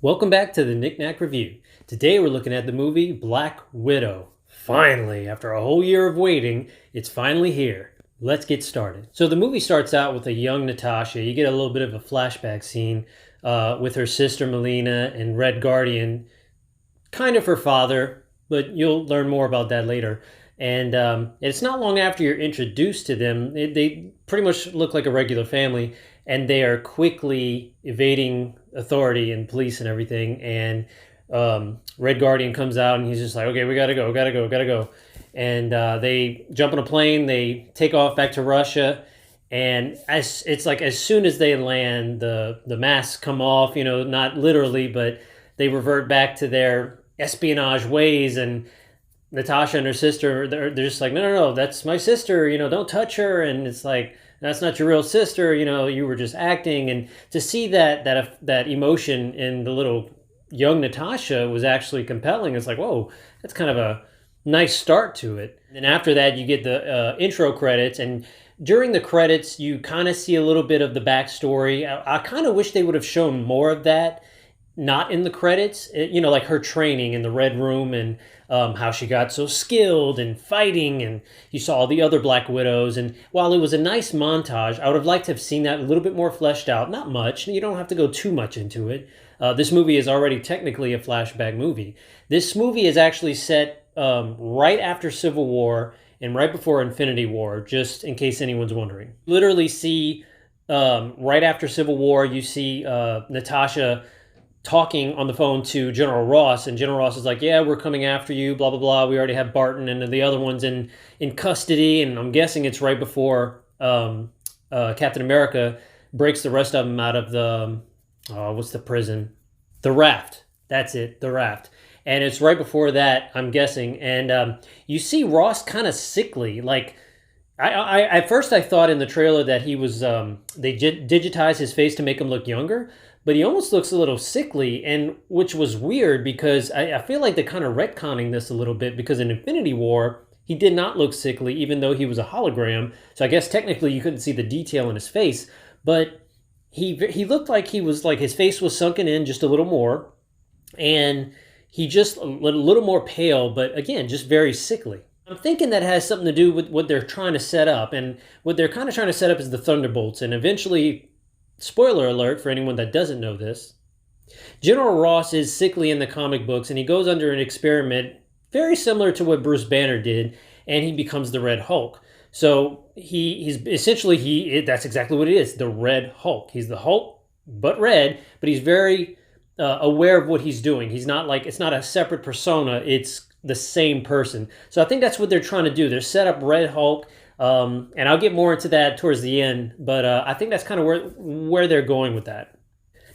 Welcome back to the Knick-Knack Review. Today we're looking at the movie Black Widow. Finally, after a whole year of waiting, it's finally here. Let's get started. So the movie starts out with a young Natasha. You get a little bit of a flashback scene with her sister Melina and Red Guardian, kind of her father, but you'll learn more about that later. And it's not long after you're introduced to them. They pretty much look like a regular family, and they are quickly evading authority and police and everything. And Red Guardian comes out, and he's just like, "Okay, we gotta go, gotta go, gotta go." And they jump on a plane. They take off back to Russia. And as soon as they land, the masks come off. You know, not literally, but they revert back to their espionage ways. And Natasha and her sister, they're just like, no, that's my sister, don't touch her. And it's like, that's not your real sister, you were just acting. And to see that emotion in the little young Natasha was actually compelling. It's like, whoa, that's kind of a nice start to it. And after that, you get the intro credits. And during the credits, you kind of see a little bit of the backstory. I kind of wish they would have shown more of that, not in the credits, like her training in the Red Room, and how she got so skilled and fighting, and you saw all the other Black Widows. And while it was a nice montage, I would have liked to have seen that a little bit more fleshed out. Not much, you don't have to go too much into it. This movie is already technically a flashback movie. This movie is actually set right after Civil War and right before Infinity War, just in case anyone's wondering. Literally see, right after Civil War, you see Natasha talking on the phone to General Ross, and General Ross is like, "Yeah, we're coming after you, blah blah blah. We already have Barton and the other ones in custody." And I'm guessing it's right before Captain America breaks the rest of them out of the what's the prison? The Raft. That's it, the Raft. And it's right before that, I'm guessing. And you see Ross kind of sickly, like. At first I thought in the trailer that he was they digitized his face to make him look younger, but he almost looks a little sickly, and which was weird because I feel like they're kind of retconning this a little bit, because in Infinity War he did not look sickly even though he was a hologram. So I guess technically you couldn't see the detail in his face, but he looked like he was, like, his face was sunken in just a little more, and he just a little more pale, but again just very sickly. I'm thinking that has something to do with what they're trying to set up. And what they're kind of trying to set up is the Thunderbolts. And eventually, spoiler alert for anyone that doesn't know this, General Ross is sickly in the comic books, and he goes under an experiment very similar to what Bruce Banner did, and he becomes the Red Hulk. So he's essentially, that's exactly what it is, the Red Hulk. He's the Hulk, but red, but he's very aware of what he's doing. He's not like, it's not a separate persona, it's the same person. So I think that's what they're trying to do. They're set up Red Hulk, and I'll get more into that towards the end, but I think that's kind of where they're going with that.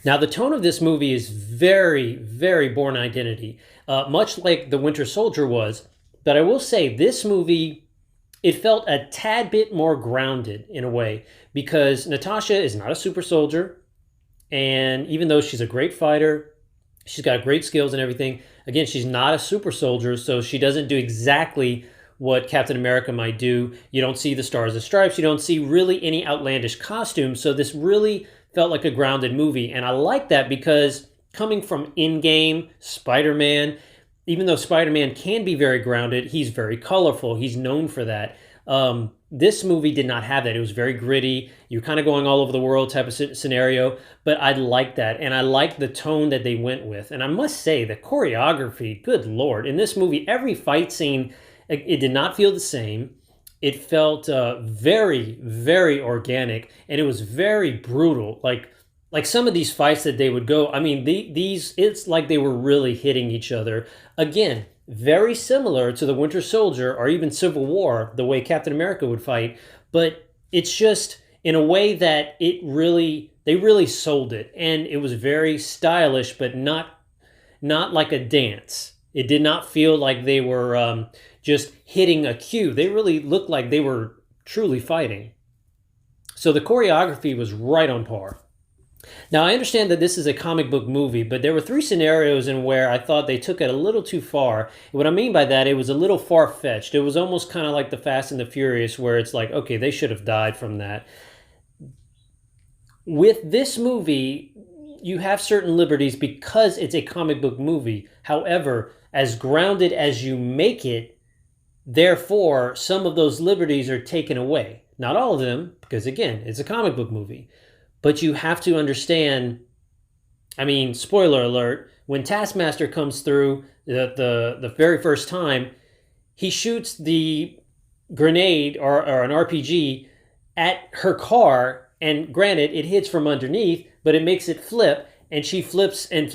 Now, the tone of this movie is very, very Bourne Identity, much like The Winter Soldier was. But I will say, this movie, it felt a tad bit more grounded in a way, because Natasha is not a super soldier, and even though she's a great fighter, she's got great skills and everything, again, she's not a super soldier, so she doesn't do exactly what Captain America might do. You don't see the Stars and Stripes. You don't see really any outlandish costumes. So this really felt like a grounded movie. And I like that, because coming from Endgame, Spider-Man, even though Spider-Man can be very grounded, he's very colorful. He's known for that. This movie did not have that. It was very gritty. You're kind of going all over the world type of scenario, but I like that. And I like the tone that they went with. And I must say, the choreography, good Lord, in this movie, every fight scene, it did not feel the same. It felt very, very organic, and it was very brutal. Like some of these fights that they would go, I mean, these, it's like they were really hitting each other. Really very similar to The Winter Soldier or even Civil War, the way Captain America would fight, but it's just in a way that they really sold it, and it was very stylish, but not like a dance. It did not feel like they were just hitting a cue. They really looked like they were truly fighting. So the choreography was right on par. Now, I understand that this is a comic book movie, but there were 3 scenarios in where I thought they took it a little too far. What I mean by that, it was a little far-fetched. It was almost kind of like the Fast and the Furious, where it's like, okay, they should have died from that. With this movie, you have certain liberties because it's a comic book movie. However, as grounded as you make it, therefore, some of those liberties are taken away. Not all of them, because again, it's a comic book movie. But you have to understand, I mean, spoiler alert, when Taskmaster comes through the very first time, he shoots the grenade or an RPG at her car, and granted, it hits from underneath, but it makes it flip, and she flips, and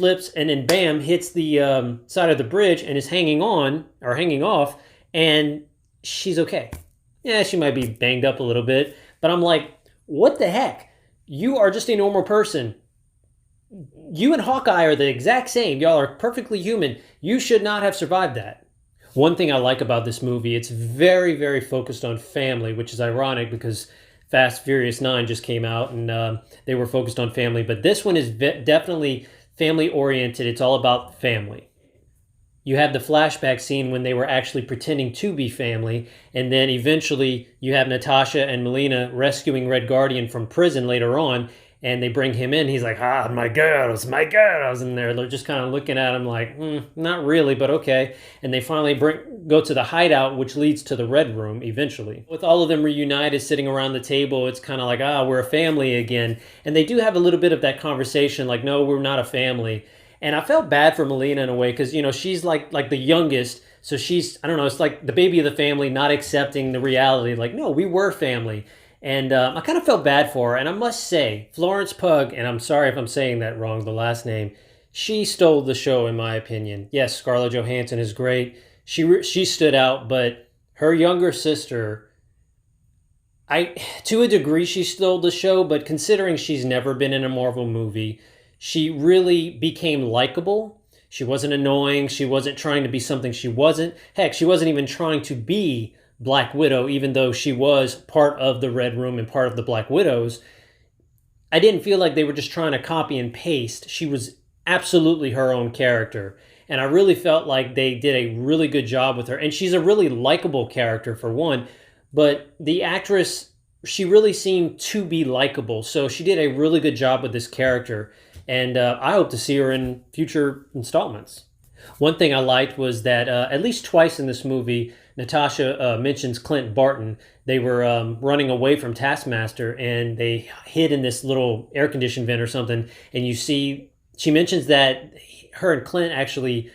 then bam, hits the side of the bridge and is hanging on, or hanging off, and she's okay. Yeah, she might be banged up a little bit, but I'm like, what the heck? You are just a normal person. You and Hawkeye are the exact same. Y'all are perfectly human. You should not have survived that. One thing I like about this movie, it's very, very focused on family, which is ironic because Fast Furious 9 just came out and they were focused on family. But this one is definitely family-oriented. It's all about family. You have the flashback scene when they were actually pretending to be family. And then eventually you have Natasha and Melina rescuing Red Guardian from prison later on. And they bring him in. He's like, my girls. And they're just kind of looking at him like, not really, but okay. And they finally go to the hideout, which leads to the Red Room eventually. With all of them reunited, sitting around the table, it's kind of like, we're a family again. And they do have a little bit of that conversation, like, no, we're not a family. And I felt bad for Melina in a way, because, she's like the youngest. So she's, I don't know, it's like the baby of the family, not accepting the reality. Like, no, we were family. And I kind of felt bad for her. And I must say, Florence Pugh, and I'm sorry if I'm saying that wrong, the last name, she stole the show in my opinion. Yes, Scarlett Johansson is great. She stood out, but her younger sister, to a degree she stole the show, but considering she's never been in a Marvel movie, she really became likable. She wasn't annoying. She wasn't trying to be something she wasn't. Heck, she wasn't even trying to be Black Widow, even though she was part of the Red Room and part of the Black Widows. I didn't feel like they were just trying to copy and paste. She was absolutely her own character. And I really felt like they did a really good job with her. And she's a really likable character, for one. But the actress, she really seemed to be likable. So she did a really good job with this character. And I hope to see her in future installments. One thing I liked was that at least twice in this movie, Natasha mentions Clint Barton. They were running away from Taskmaster, and they hid in this little air-conditioned vent or something. And you see, she mentions that her and Clint actually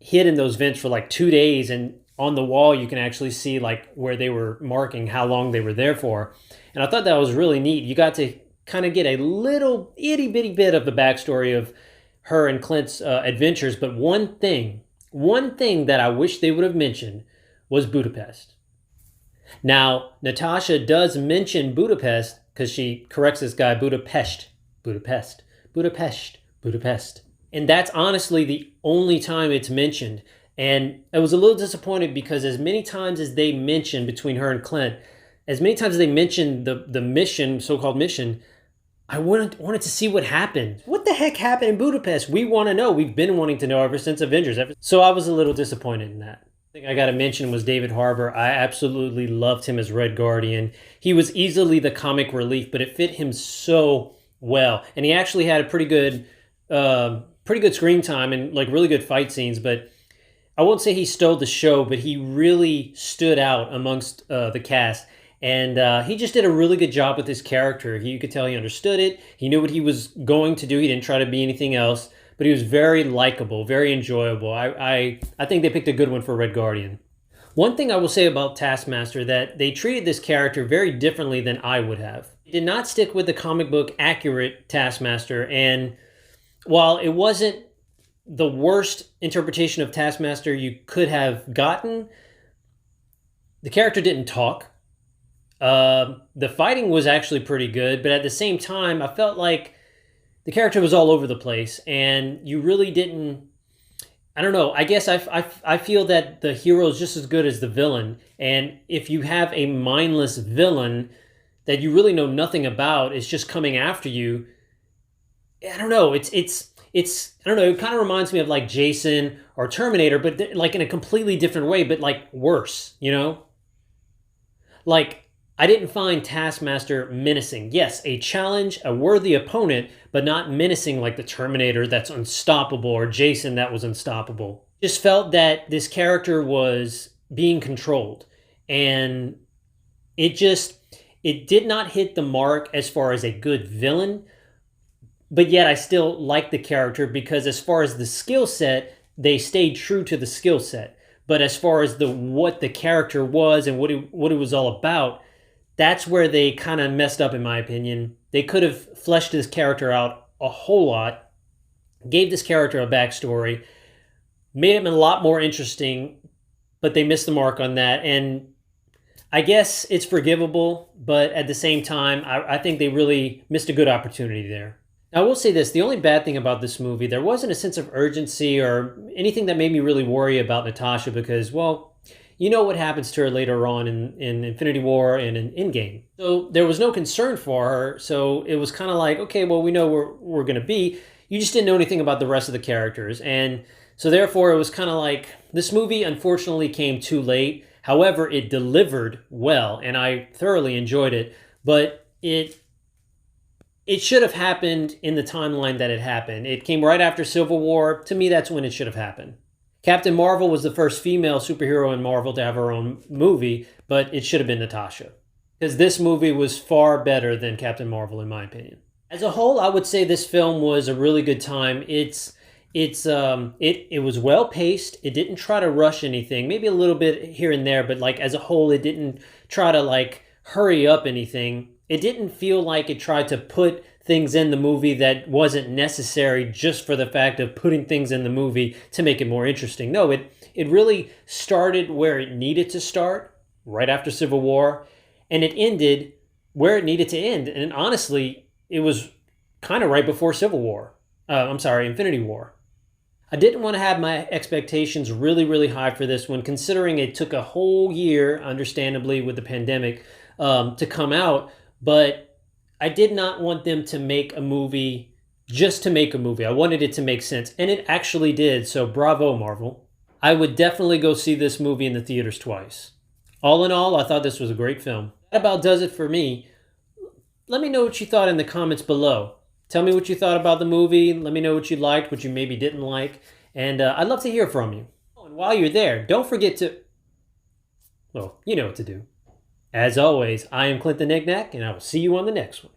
hid in those vents for like 2 days. And on the wall, you can actually see like where they were marking how long they were there for. And I thought that was really neat. You got to kind of get a little itty-bitty bit of the backstory of her and Clint's adventures. But one thing that I wish they would have mentioned was Budapest. Now, Natasha does mention Budapest because she corrects this guy, Budapest. And that's honestly the only time it's mentioned. And I was a little disappointed because as many times as they mentioned between her and Clint, as many times as they mentioned the mission, so-called mission, I wanted to see what happened. What the heck happened in Budapest? We want to know. We've been wanting to know ever since Avengers. So I was a little disappointed in that. The thing I got to mention was David Harbour. I absolutely loved him as Red Guardian. He was easily the comic relief, but it fit him so well. And he actually had a pretty good screen time and like really good fight scenes. But I won't say he stole the show, but he really stood out amongst the cast. And he just did a really good job with his character. You could tell he understood it. He knew what he was going to do. He didn't try to be anything else. But he was very likable, very enjoyable. I think they picked a good one for Red Guardian. One thing I will say about Taskmaster, that they treated this character very differently than I would have. They did not stick with the comic book accurate Taskmaster. And while it wasn't the worst interpretation of Taskmaster you could have gotten, the character didn't talk. The fighting was actually pretty good, but at the same time, I felt like the character was all over the place, and you really didn't. I don't know. I guess I feel that the hero is just as good as the villain, and if you have a mindless villain that you really know nothing about is just coming after you, I don't know. It's I don't know. It kind of reminds me of like Jason or Terminator, but like in a completely different way, but like worse. Like I didn't find Taskmaster menacing. Yes, a challenge, a worthy opponent, but not menacing like the Terminator that's unstoppable or Jason that was unstoppable. Just felt that this character was being controlled, and it just it did not hit the mark as far as a good villain, but yet I still like the character because as far as the skill set, they stayed true to the skill set. But as far as the what the character was and what it was all about, that's where they kind of messed up, in my opinion. They could have fleshed this character out a whole lot, gave this character a backstory, made him a lot more interesting, but they missed the mark on that. And I guess it's forgivable, but at the same time, I think they really missed a good opportunity there. Now, I will say this, the only bad thing about this movie, there wasn't a sense of urgency or anything that made me really worry about Natasha because, well, you know what happens to her later on in Infinity War and in Endgame. So there was no concern for her. So it was kind of like, okay, well, we know where we're going to be. You just didn't know anything about the rest of the characters. And so therefore, it was kind of like this movie unfortunately came too late. However, it delivered well, and I thoroughly enjoyed it. But it should have happened in the timeline that it happened. It came right after Civil War. To me, that's when it should have happened. Captain Marvel was the first female superhero in Marvel to have her own movie, but it should have been Natasha. Because this movie was far better than Captain Marvel, in my opinion. As a whole, I would say this film was a really good time. It was well paced. It didn't try to rush anything. Maybe a little bit here and there, but like as a whole, it didn't try to like hurry up anything. It didn't feel like it tried to put things in the movie that wasn't necessary just for the fact of putting things in the movie to make it more interesting. No, it really started where it needed to start, right after Civil War, and it ended where it needed to end. And honestly, it was kind of right before Civil War. I'm sorry, Infinity War. I didn't want to have my expectations really, really high for this one, considering it took a whole year, understandably, with the pandemic, to come out. But I did not want them to make a movie just to make a movie. I wanted it to make sense, and it actually did. So bravo, Marvel. I would definitely go see this movie in the theaters twice. All in all, I thought this was a great film. That about does it for me. Let me know what you thought in the comments below. Tell me what you thought about the movie. Let me know what you liked, what you maybe didn't like. And I'd love to hear from you. Oh, and while you're there, don't forget to... Well, you know what to do. As always, I am Clint the Knickknack, and I will see you on the next one.